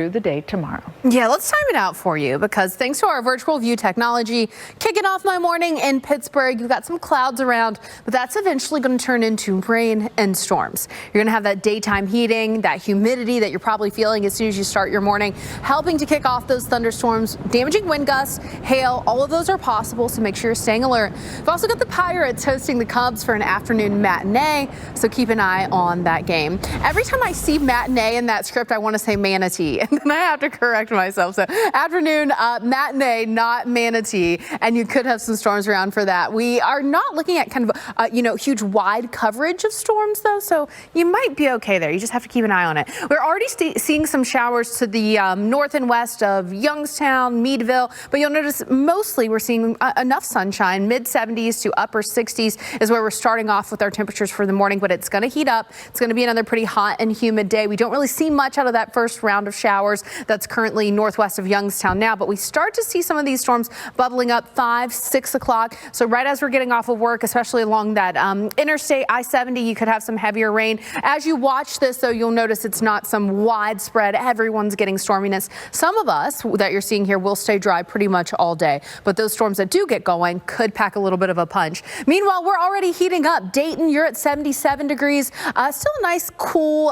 through the day tomorrow. Yeah, let's time it out for you because thanks to our virtual view technology, kicking off my morning in Pittsburgh, you've got some clouds around, but that's eventually going to turn into rain and storms. You're going to have that daytime heating, that humidity that you're probably feeling as soon as you start your morning, helping to kick off those thunderstorms, damaging wind gusts, hail, all of those are possible, so make sure you're staying alert. We've also got the Pirates hosting the Cubs for an afternoon matinee, so keep an eye on that game. Every time I see matinee in that script, I want to say manatee. And then I have to correct myself. So afternoon matinee, not manatee, and you could have some storms around for that. We are not looking at kind of huge wide coverage of storms though, so you might be okay there. You just have to keep an eye on it. We're already seeing some showers to the north and west of Youngstown, Meadville, but you'll notice mostly we're seeing enough sunshine. Mid 70s to upper 60s is where we're starting off with our temperatures for the morning, but it's going to heat up. It's going to be another pretty hot and humid day. We don't really see much out of that first round of showers that's currently northwest of Youngstown now, but we start to see some of these storms bubbling up 5, 6 o'clock. So right as we're getting off of work, especially along that interstate I-70, you could have some heavier rain. As you watch this, though, you'll notice it's not some widespread, everyone's getting storminess. Some of us that you're seeing here will stay dry pretty much all day, but those storms that do get going could pack a little bit of a punch. Meanwhile, we're already heating up. Dayton, you're at 77 degrees. Still a nice cool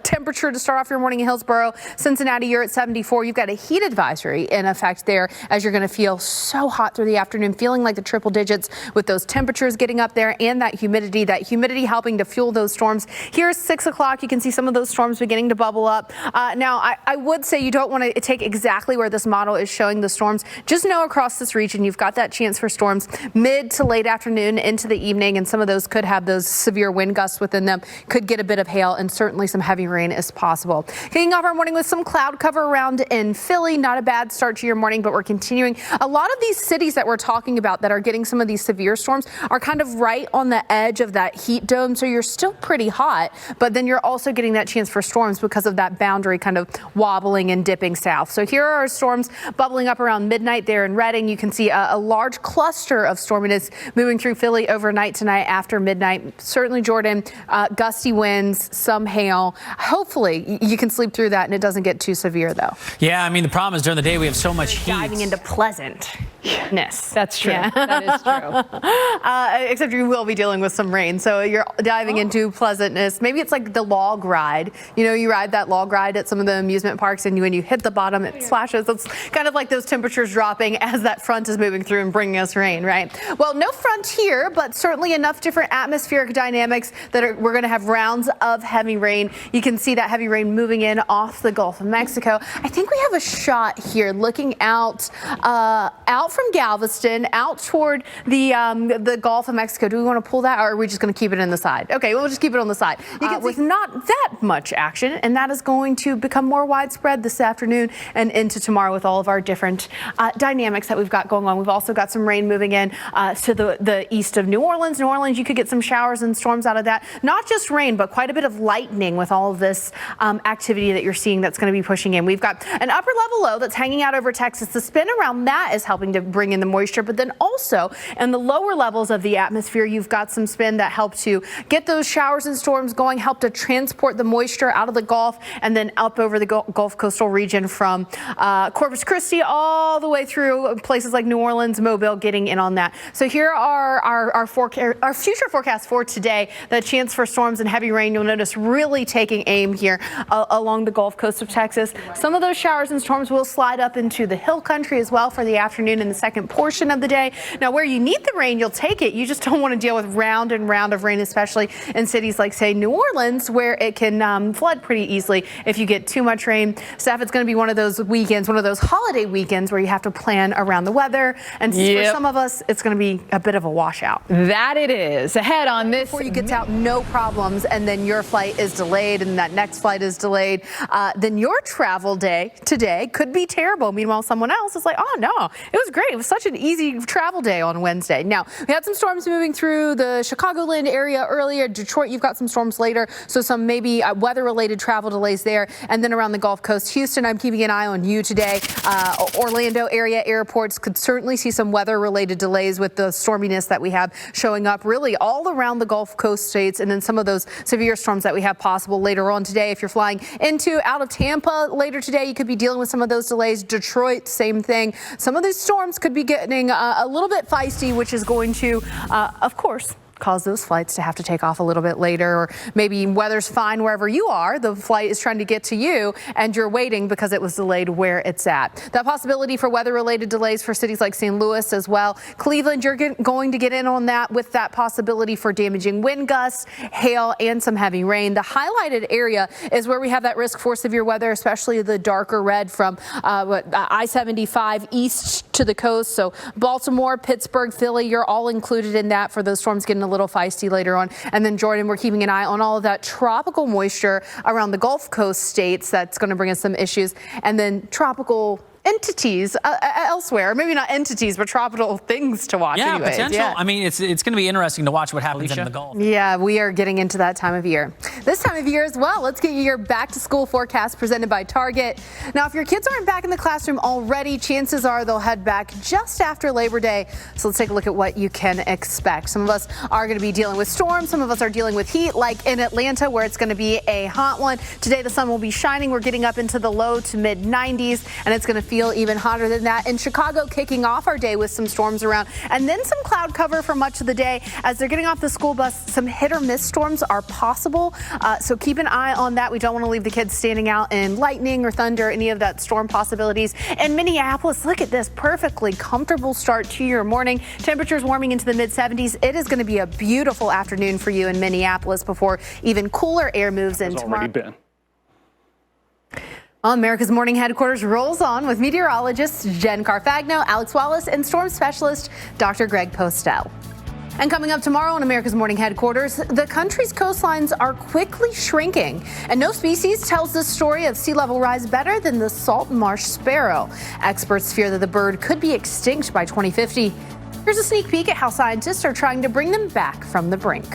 temperature to start off your morning in Hillsborough. Cincinnati, you're at 74. You've got a heat advisory in effect there as you're going to feel so hot through the afternoon, feeling like the triple digits with those temperatures getting up there and that humidity helping to fuel those storms. Here's 6 o'clock. You can see some of those storms beginning to bubble up. Now, I would say you don't want to take exactly where this model is showing the storms. Just know across this region, you've got that chance for storms mid to late afternoon into the evening, and some of those could have those severe wind gusts within them, could get a bit of hail, and certainly some heavy rain is possible. Kicking off our morning with some cloud cover around in Philly. Not a bad start to your morning, but we're continuing. A lot of these cities that we're talking about that are getting some of these severe storms are kind of right on the edge of that heat dome. So you're still pretty hot, but then you're also getting that chance for storms because of that boundary kind of wobbling and dipping south. So here are our storms bubbling up around midnight there in Reading. You can see a large cluster of storminess moving through Philly overnight tonight after midnight. Certainly, Jordan, gusty winds, some hail. Hopefully you can sleep through that and it doesn't get too severe though. Yeah, I mean, the problem is during the day we have so much heat. Diving into pleasantness. That's true. Yeah. That is true. Except you will be dealing with some rain. So you're diving into pleasantness. Maybe it's like the log ride. You know, you ride that log ride at some of the amusement parks and when you hit the bottom, it splashes. It's kind of like those temperatures dropping as that front is moving through and bringing us rain, right? Well, no front here, but certainly enough different atmospheric dynamics that we're going to have rounds of heavy rain. You can see that heavy rain moving in off the Gulf of Mexico. I think we have a shot here looking out from Galveston, out toward the Gulf of Mexico. Do we want to pull that, or are we just going to keep it in the side? Okay, we'll just keep it on the side. You can with not that much action, and that is going to become more widespread this afternoon and into tomorrow with all of our different dynamics that we've got going on. We've also got some rain moving in to the east of New Orleans. New Orleans, you could get some showers and storms out of that. Not just rain, but quite a bit of lightning with all of this activity that you're seeing that's going to be pushing in. We've got an upper level low that's hanging out over Texas. The spin around that is helping to bring in the moisture, but then also in the lower levels of the atmosphere, you've got some spin that help to get those showers and storms going, help to transport the moisture out of the Gulf and then up over the Gulf coastal region from Corpus Christi all the way through places like New Orleans, Mobile, getting in on that. So here are our future forecasts for today. The chance for storms and heavy rain, you'll notice really taking aim here along the Gulf Coast of Texas. Some of those showers and storms will slide up into the hill country as well for the afternoon and the second portion of the day. Now, where you need the rain, you'll take it. You just don't want to deal with round and round of rain, especially in cities like, say, New Orleans, where it can flood pretty easily if you get too much rain. Steph, it's going to be one of those weekends, one of those holiday weekends where you have to plan around the weather. And for some of us, it's going to be a bit of a washout. That it is. Ahead on this. Before you get out, no problems, and then your flight is delayed and that next flight is delayed, then your travel day today could be terrible. Meanwhile, someone else is like, oh, no, it was great. great. It was such an easy travel day on Wednesday. Now, we had some storms moving through the Chicagoland area earlier. Detroit, you've got some storms later, so some maybe weather-related travel delays there. And then around the Gulf Coast, Houston, I'm keeping an eye on you today. Orlando area airports could certainly see some weather-related delays with the storminess that we have showing up really all around the Gulf Coast states, and then some of those severe storms that we have possible later on today. If you're flying out of Tampa later today, you could be dealing with some of those delays. Detroit, same thing. Some of these storms could be getting a little bit feisty, which is going to, of course, cause those flights to have to take off a little bit later, or maybe weather's fine wherever you are. The flight is trying to get to you and you're waiting because it was delayed where it's at. That possibility for weather-related delays for cities like St. Louis as well. Cleveland, you're going to get in on that with that possibility for damaging wind gusts, hail, and some heavy rain. The highlighted area is where we have that risk for severe weather, especially the darker red from I-75 east to the coast. So Baltimore, Pittsburgh, Philly, you're all included in that for those storms getting a little feisty later on. And then Jordan, we're keeping an eye on all of that tropical moisture around the Gulf Coast states. That's going to bring us some issues. And then tropical entities elsewhere, maybe not entities, but tropical things to watch. Yeah, anyways. potential. Yeah. I mean, it's going to be interesting to watch what happens in the Gulf. Yeah, we are getting into that time of year. This time of year as well, let's get you your back to school forecast presented by Target. Now, if your kids aren't back in the classroom already, chances are they'll head back just after Labor Day. So let's take a look at what you can expect. Some of us are going to be dealing with storms. Some of us are dealing with heat, like in Atlanta, where it's going to be a hot one. Today, the sun will be shining. We're getting up into the low to mid 90s, and it's going to feel even hotter than that. In Chicago, kicking off our day with some storms around and then some cloud cover for much of the day. As they're getting off the school bus, some hit or miss storms are possible. So keep an eye on that. We don't want to leave the kids standing out in lightning or thunder, any of that storm possibilities. In Minneapolis, look at this perfectly comfortable start to your morning. Temperatures warming into the mid 70s. It is going to be a beautiful afternoon for you in Minneapolis before even cooler air moves in tomorrow. America's Morning Headquarters rolls on with meteorologists Jen Carfagno, Alex Wallace, and storm specialist Dr. Greg Postel. And coming up tomorrow on America's Morning Headquarters, the country's coastlines are quickly shrinking, and no species tells the story of sea level rise better than the salt marsh sparrow. Experts fear that the bird could be extinct by 2050. Here's a sneak peek at how scientists are trying to bring them back from the brink.